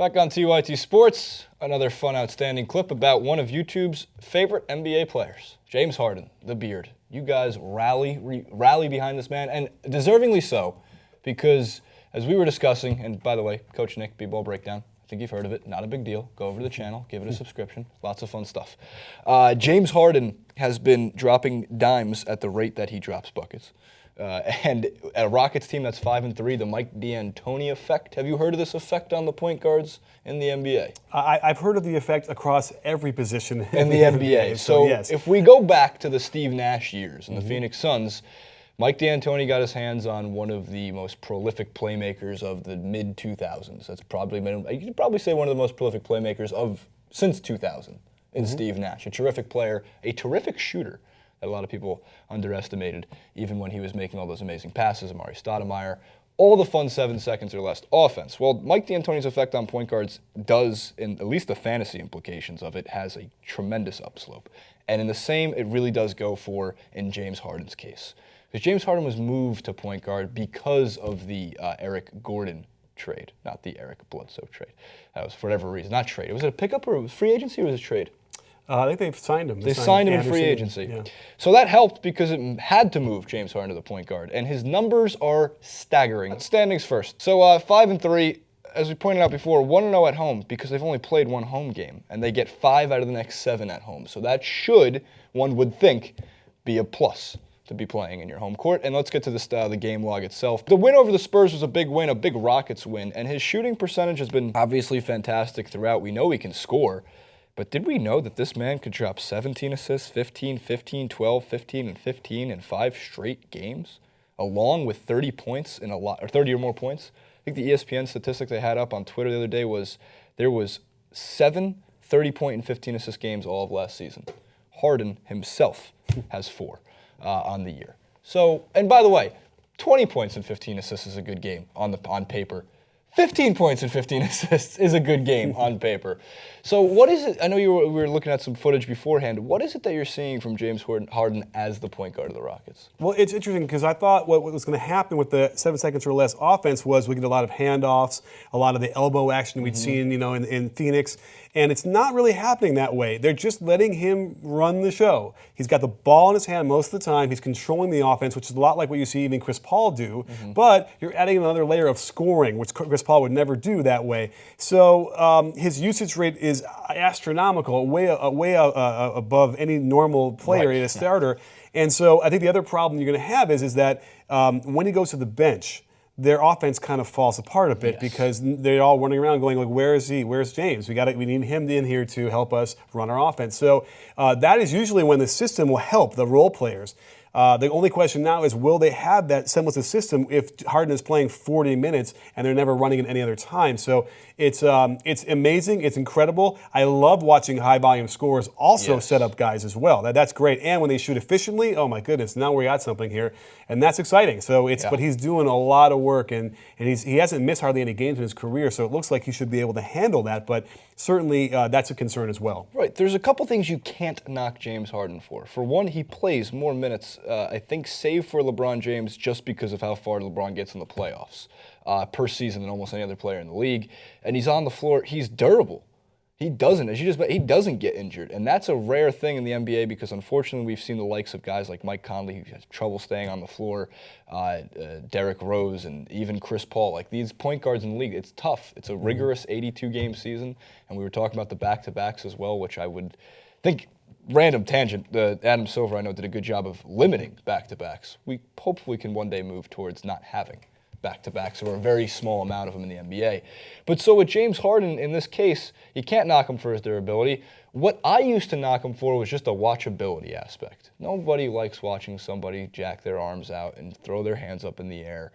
Back on TYT Sports, another fun, outstanding clip about one of YouTube's favorite NBA players, James Harden, the beard. You guys rally behind this man, and deservingly so, because as we were discussing, and by the way, Coach Nick, BBallBreakdown, I think you've heard of it, not a big deal. Go over to the channel, give it a subscription, lots of fun stuff. James Harden has been dropping dimes at the rate that he drops buckets. And a Rockets team that's 5-3, the Mike D'Antoni effect. Have you heard of this effect on the point guards in the NBA? I've heard of the effect across every position in the NBA. So yes. If we go back to the Steve Nash years and the Phoenix Suns, Mike D'Antoni got his hands on one of the most prolific playmakers of the mid-2000s. That's probably been, you could probably say one of the most prolific playmakers of since 2000 in Steve Nash. A terrific player, a terrific shooter that a lot of people underestimated, even when he was making all those amazing passes, Amari Stoudemire, all the fun 7 seconds or less offense. Well, Mike D'Antoni's effect on point guards does, in at least the fantasy implications of it, has a tremendous upslope. And in the same, it really does go for in James Harden's case. Because James Harden was moved to point guard because of the Eric Gordon trade, not the Eric Bledsoe trade. That was for whatever reason, not trade. Was it a pickup or was it free agency or was it a trade? I think they've signed him. They signed him in free agency. Yeah. So that helped because it had to move James Harden to the point guard. And his numbers are staggering. Standings first. So 5-3, as we pointed out before, 1-0 at home because they've only played one home game. And they get 5 out of the next 7 at home. So that should, one would think, be a plus to be playing in your home court. And let's get to the game log itself. The win over the Spurs was a big win, a big Rockets win. And his shooting percentage has been obviously fantastic throughout. We know he can score. But did we know that this man could drop 17 assists, 15, 15, 12, 15, and 15 in 5 straight games, along with 30 points in or 30 or more points? I think the ESPN statistic they had up on Twitter the other day was there was 7 30-point and 15 assist games all of last season. Harden himself has 4 on the year. So, and by the way, 20 points and 15 assists is a good game on paper. 15 points and 15 assists is a good game on paper. So what is it? I know we were looking at some footage beforehand. What is it that you're seeing from James Harden as the point guard of the Rockets? Well, it's interesting because I thought what was going to happen with the 7 seconds or less offense was we get a lot of handoffs, a lot of the elbow action we'd seen, in Phoenix. And it's not really happening that way. They're just letting him run the show. He's got the ball in his hand most of the time. He's controlling the offense, which is a lot like what you see even Chris Paul do. But you're adding another layer of scoring, which Chris Paul would never do that way. So his usage rate is astronomical, way above any normal player in a starter. And so I think the other problem you're going to have is that when he goes to the bench, their offense kind of falls apart a bit because they're all running around going like, where is he? Where's James? We need him in here to help us run our offense. So that is usually when the system will help the role players. The only question now is, will they have that semblance of system if Harden is playing 40 minutes and they're never running it any other time? So it's amazing. It's incredible. I love watching high-volume scorers also set up guys as well. That's great. And when they shoot efficiently, oh, my goodness, now we got something here. And that's exciting. So but he's doing a lot of work, and he hasn't missed hardly any games in his career, so it looks like he should be able to handle that. But certainly that's a concern as well. Right. There's a couple things you can't knock James Harden for. For one, he plays more minutes, I think, save for LeBron James, just because of how far LeBron gets in the playoffs per season than almost any other player in the league. And he's on the floor. He's durable. He doesn't, he doesn't get injured. And that's a rare thing in the NBA because, unfortunately, we've seen the likes of guys like Mike Conley who has trouble staying on the floor, Derrick Rose, and even Chris Paul. Like, these point guards in the league, it's tough. It's a rigorous 82-game season. And we were talking about the back-to-backs as well, which I would think, random tangent, Adam Silver, I know, did a good job of limiting back-to-backs. We hopefully can one day move towards not having back-to-backs, or a very small amount of them in the NBA. But so with James Harden, in this case, you can't knock him for his durability. What I used to knock him for was just a watchability aspect. Nobody likes watching somebody jack their arms out and throw their hands up in the air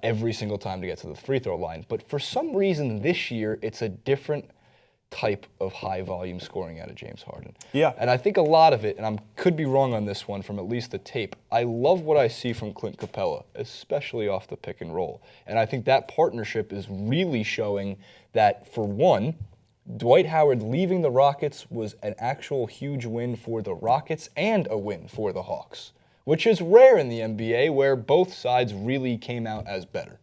every single time to get to the free throw line. But for some reason this year, it's a different type of high-volume scoring out of James Harden. Yeah. And I think a lot of it, and I could be wrong on this one from at least the tape, I love what I see from Clint Capela, especially off the pick and roll. And I think that partnership is really showing that, for one, Dwight Howard leaving the Rockets was an actual huge win for the Rockets and a win for the Hawks, which is rare in the NBA, where both sides really came out as better.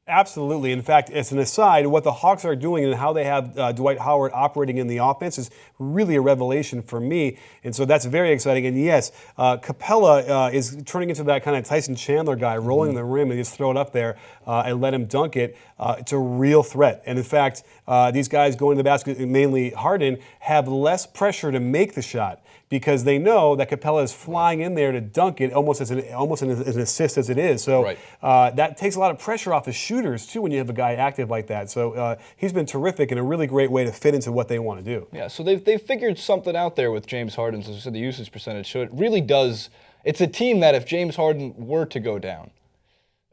Absolutely. In fact, as an aside, what the Hawks are doing and how they have Dwight Howard operating in the offense is really a revelation for me. And so that's very exciting. And yes, Capela is turning into that kind of Tyson Chandler guy, rolling the rim and just throw it up there and let him dunk it. It's a real threat. And in fact, these guys going to the basket, mainly Harden, have less pressure to make the shot because they know that Capela is flying in there to dunk it almost as an assist as it is. So that takes a lot of pressure off the shooters, too, when you have a guy active like that. So he's been terrific and a really great way to fit into what they want to do. Yeah, so they've figured something out there with James Harden, as I said, the usage percentage. So it really does, it's a team that if James Harden were to go down,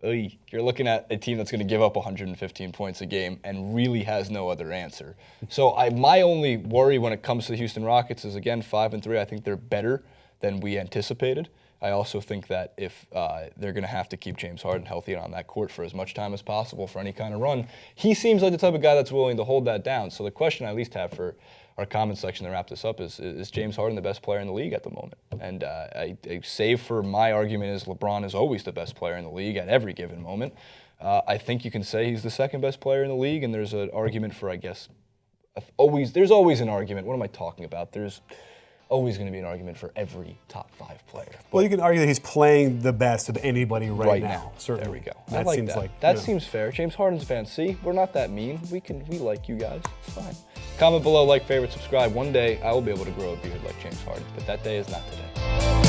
you're looking at a team that's going to give up 115 points a game and really has no other answer. So my only worry when it comes to the Houston Rockets is, again, 5-3. I think they're better than we anticipated. I also think that if they're going to have to keep James Harden healthy and on that court for as much time as possible for any kind of run, he seems like the type of guy that's willing to hold that down. So the question I at least have for our comment section to wrap this up is James Harden the best player in the league at the moment? And save for my argument is LeBron is always the best player in the league at every given moment. I think you can say he's the second best player in the league, and there's an argument for, I guess, there's always an argument. What am I talking about? There's always going to be an argument for every top 5 player. Well, you can argue that he's playing the best of anybody right now. Certainly. There we go. That like seems that. like That seems fair. James Harden's a fan. See, we're not that mean. We like you guys. It's fine. Comment below, like, favorite, subscribe. One day I will be able to grow a beard like James Harden, but that day is not today.